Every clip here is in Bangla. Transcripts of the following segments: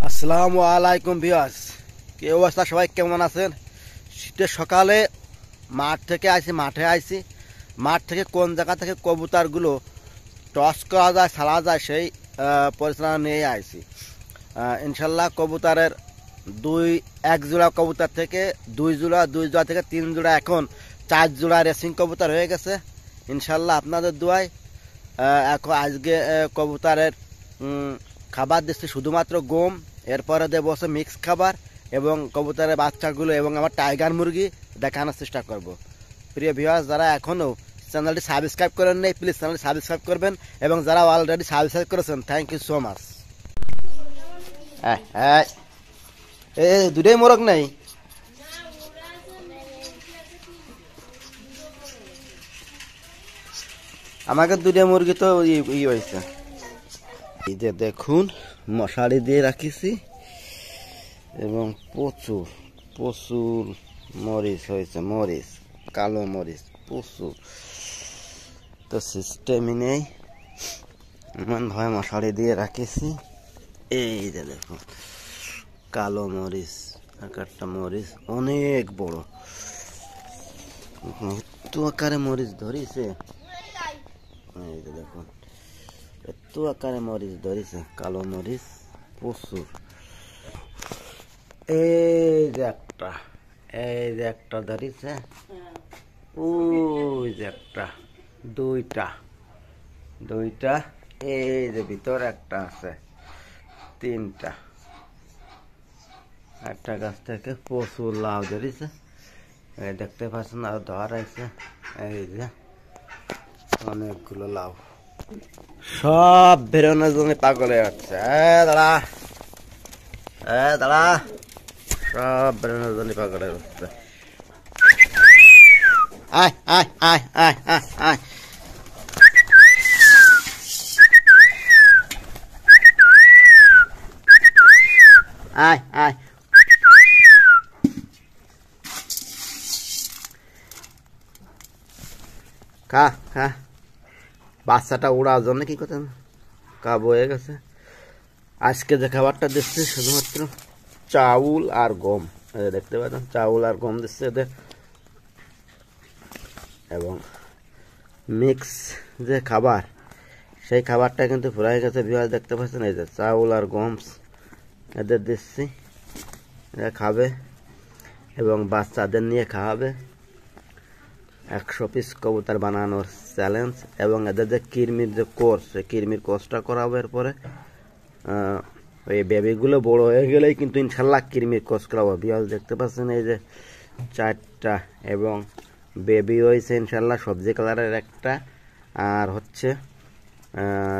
আসসালামু আলাইকুম ভিউয়ার্স, কি অবস্থা? সবাই কেমন আছেন? শীতের সকালে মাঠে আইছি। মাঠ থেকে কোন জায়গা থেকে কবুতরগুলো টস করা যায়, ছাড়া যায় সেই পরিচালনা নিয়ে আইছি। ইনশাল্লাহ কবুতরের এক জোড়া কবুতর থেকে দুই জোড়া থেকে 3 জোড়া, এখন 4 জোড়া রেসিং কবুতর হয়ে গেছে। ইনশাল্লাহ আপনাদের দোয়ায় এখন আজকে কবুতরের খাবার দিচ্ছি শুধুমাত্র গম, এরপরে দেবো হচ্ছে মিক্স খাবার এবং কবুতরের বাচ্চাগুলো এবং আমার টাইগার মুরগি দেখানোর চেষ্টা করব। প্রিয় ভিউয়ার্স, যারা এখনও চ্যানেলটি সাবস্ক্রাইব করেন নাই, প্লিজ চ্যানেলটি সাবস্ক্রাইব করবেন, এবং যারা অলরেডি সাবস্ক্রাইব করেছেন থ্যাংক ইউ সো মাচ। দুটোই মোরগ নেই। আমাকে দুটো মুরগি তো হয়েছে। এই যে দেখুন, মশারি দিয়ে রাখিছি এবং প্রচুর প্রচুর মরিচ হয়েছে, কালো মরিচ প্রচুর। তো সিস্টেমই নেই, এমন ভাবে মশারি দিয়ে রাখিছি। এই যে দেখুন, কালো মরিচ, একটা মরিচ অনেক বড়, এত আকারে মরিচ ধরেছে। এই যে দেখুন, এত আকারে মরিচ ধরেছে, কালো মরিচ প্রচুর। এই যে একটা ধরেছে, ওই যে একটা, দুইটা, এই যে ভিতরে একটা আছে, 3টা। একটা গাছ থেকে প্রচুর লাউ ধরেছে, এই দেখতে পাচ্ছেন, আর ধরাইছে। এই যে অনেকগুলো লাউ, সব বেরোনোর জন্য পাগল হয়ে যাচ্ছে। দাঁড়া, সব বেরোনোর জন্য পাগল হয়ে যাচ্ছে। আয় আয় আয় আয় আয় আয়, আয় আয়। খা খা, বাচ্চাটা উড়ার জন্য কি করতেন, কাব হয়ে গেছে। আজকে যে খাবারটা দিচ্ছে শুধুমাত্র চাউল আর গম, দেখতে পাচ্ছেন, চাউল আর গম দিচ্ছে এদের, এবং মিক্স যে খাবার, সেই খাবারটা কিন্তু ফুরাই গেছে। ভিউয়ার্স দেখতে পাচ্ছেন, এই যে চাউল আর গম এদের দিচ্ছি, এরা খাবে এবং বাচ্চাদের নিয়ে খাওয়াবে। 100 পিস কবুতর বানানোর চ্যালেঞ্জ, এবং এদের যে কৃমির যে কোর্স, সেই কৃমির কোর্সটা করাবো। এরপরে ওই বেবিগুলো বড় হয়ে গেলেই কিন্তু ইনশাল্লাহ কৃমির কোর্স করাবো। ভিউয়ার্স দেখতে পাচ্ছেন, এই যে 4টা, এবং বেবি হয়েছে ইনশাল্লাহ সবজি কালারের একটা, আর হচ্ছে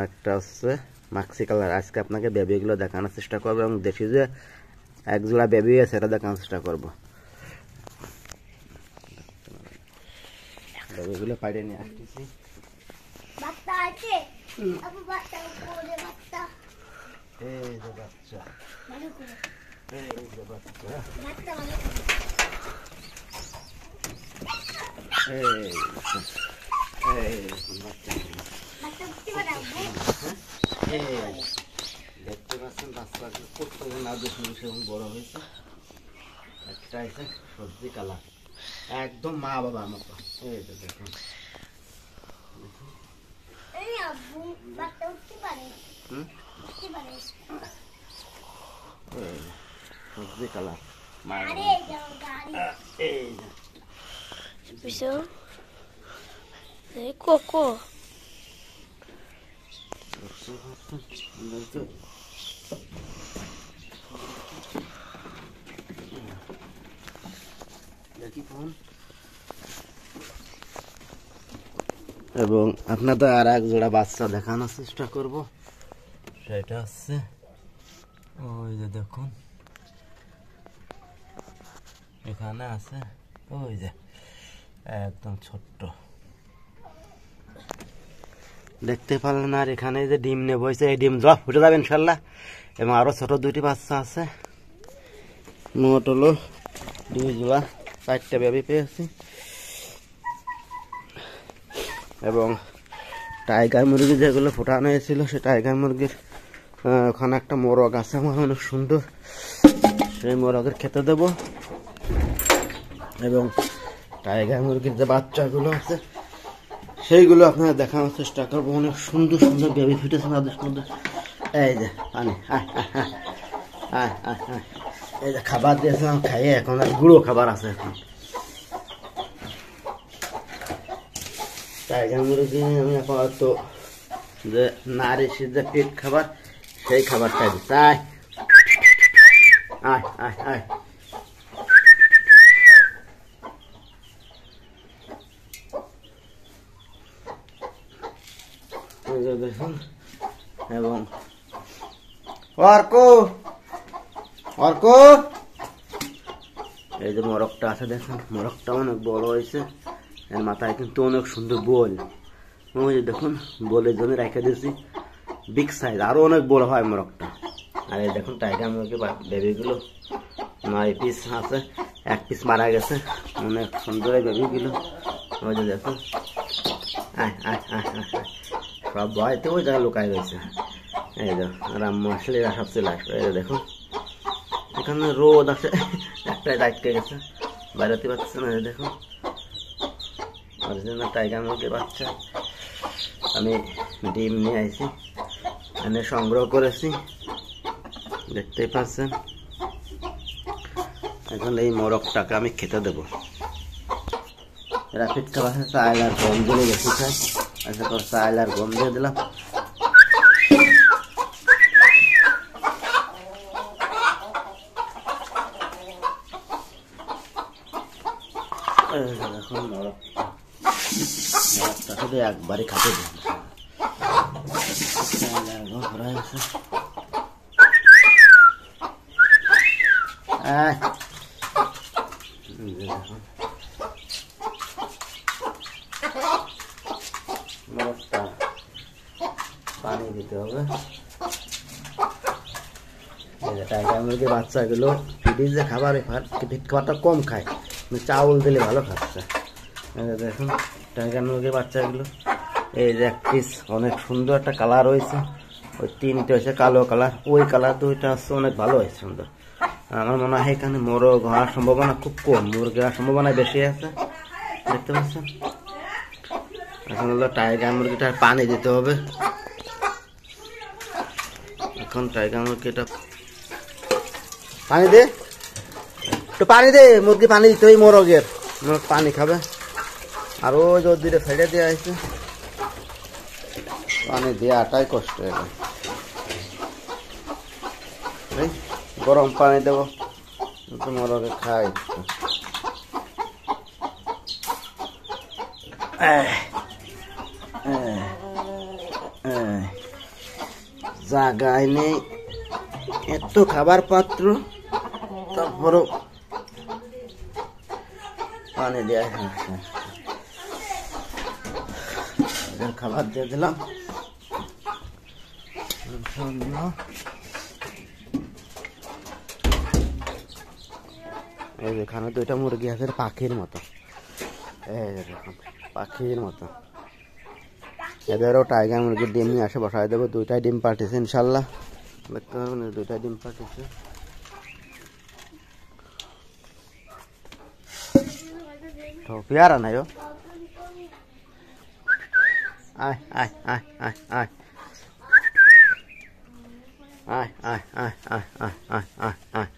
একটা হচ্ছে মাক্সি কালার। আজকে আপনাকে বেবিগুলো দেখানোর চেষ্টা করবো, এবং দেশি যে 1 জোড়া বেবি আছে সেটা দেখানোর চেষ্টা করবো। বেবিগুলো পাইরে নিয়ে আসতেছি। এই যে বাচ্চা, দেখতে পাচ্ছেন বাচ্চা প্রত্যেকে না দেখুন সেরকম বড় হয়েছে। একটা আছে সবজি কালার, একদম মা বাবার মতো। এই যে দেখুন, সবজি কালার, Coco. এবং আপনাদের আর 1 জোড়া বাচ্চা দেখানোর চেষ্টা করব। সেটা হচ্ছে ওই যে দেখুন, এখানে আছে, ওই যে একদম ছোট্ট, দেখতে পারলেন। আর এখানে যে ডিম নেব হয়েছে, এই ডিম ফুটে যাবে ইনশাল্লাহ। এবং আরো ছোট 2টি বাচ্চা আছে, মোট হলো 2 জোড়া, 4টা বেবি পেয়েছি। এবং টাইগার মুরগি যেগুলো ফোটানো হয়েছিল, সে টাইগার মুরগির ওখানে একটা মোরগ আছে আমার অনেক সুন্দর, সেই মোরগের খেতে দেব। এবং টাইগার মুরগির যে বাচ্চাগুলো আছে সেইগুলো আপনারা দেখানোর চেষ্টা করবো। অনেক সুন্দর সুন্দর বেবি ফুটেছে তাদের মধ্যে। এই যে পানি, এই যে খাবার দিয়েছিলাম খাইয়ে, এখন আর গুঁড়ো খাবার আছে। এখন টাইগার মুরগি আমি আপাতত যে নারিশের যে পেট খাবার সেই খাবারটাই দিচ্ছি। দেখুন, এবং অর্ক এই যে মোরগটা আছে দেখুন, মোরগটা অনেক বড় হয়েছে, এর মাথায় কিন্তু অনেক সুন্দর বোল। ওই যে দেখুন বোলের জন্য রেখে দিয়েছি, বিগ সাইজ, আরো অনেক বড় হয় মোরগটা। আর এই দেখুন টাইগার মুরগি বেবিগুলো 9 পিস আছে, 1 পিস মারা গেছে, অনেক সুন্দর এই বেবিগুলো। ওই যে দেখুন সব ভয়তে ওই জায়গায় লুকাই রয়েছে। এই যে রাম্মু আসলে এরা সব চলে আসবে। এই যে দেখুন এখানে রোদ আছে, একটাই দায়িত্ব গেছে, বেরোতে পারছে না। দেখুন অরিজিনাল টাইগার মুরগির বাচ্চা আমি ডিম নিয়ে আইছি, এনে সংগ্রহ করেছি, দেখতেই পাচ্ছেন। এখন এই মোরগটাকে আমি খেতে দেবো। এরা ফিট খাবার চাইল আর গম দিলে বেশি খায়, আচ্ছা তো চাইল আর গম দিয়ে দিলাম। এখন মোরগটা শুধু একবারই খাতে দিলাম। পানি দিতে হবে। টাইগার মুরগির বাচ্চাগুলো ফিডির যে খাবার, ফিড খাবারটা কম খায়, চাউল দিলে ভালো খাচ্ছে। দেখুন টাইগার মুরগির বাচ্চাগুলো, এই যে 1 পিস অনেক সুন্দর একটা কালার হয়েছে, ওই 3টে হয়েছে কালো কালার, ওই কালার 2টা হচ্ছে অনেক ভালো হয়েছে, সুন্দর। আমার মনে হয় এখানে মোরগ হওয়ার সম্ভাবনা খুব কম, মুরগি হওয়ার সম্ভাবনা বেশি আছে, দেখতে পাচ্ছেন। এখন হলো টাইগার মুরগিটা পানি দিতে হবে। এখন টাইগার মুরগিটা পানি দে, একটু পানি দে, মুরগি পানি দিতে হয়, মোরগের মোরগ পানি খাবে। আর ওই যে দিকে ফেলে দেওয়া হয়েছে, পানি দেওয়াটাই কষ্ট। গরম পানি দেবো, মোরগে খাই। জায়গায় নেই এত খাবার পাত্র, তারপরও পানি দেওয়া খাবার দিয়ে দিলাম। এই এখানে 2টা মুরগি আছে পাখির মতো, এই দেখুন পাখির মতো। এদেরও টাইগার মুরগির ডিম নিয়ে আসে বসাই দেবো। 2টাই ডিম পাঠিয়েছে ইনশাল্লাহ, দেখতে পারবেন 2টাই ডিম পাঠিয়েছে। তো পেয়ারা নাই, আয় আয় আয় আয় আয় আয় আয় আয় আয় আয় আয় আয় আয়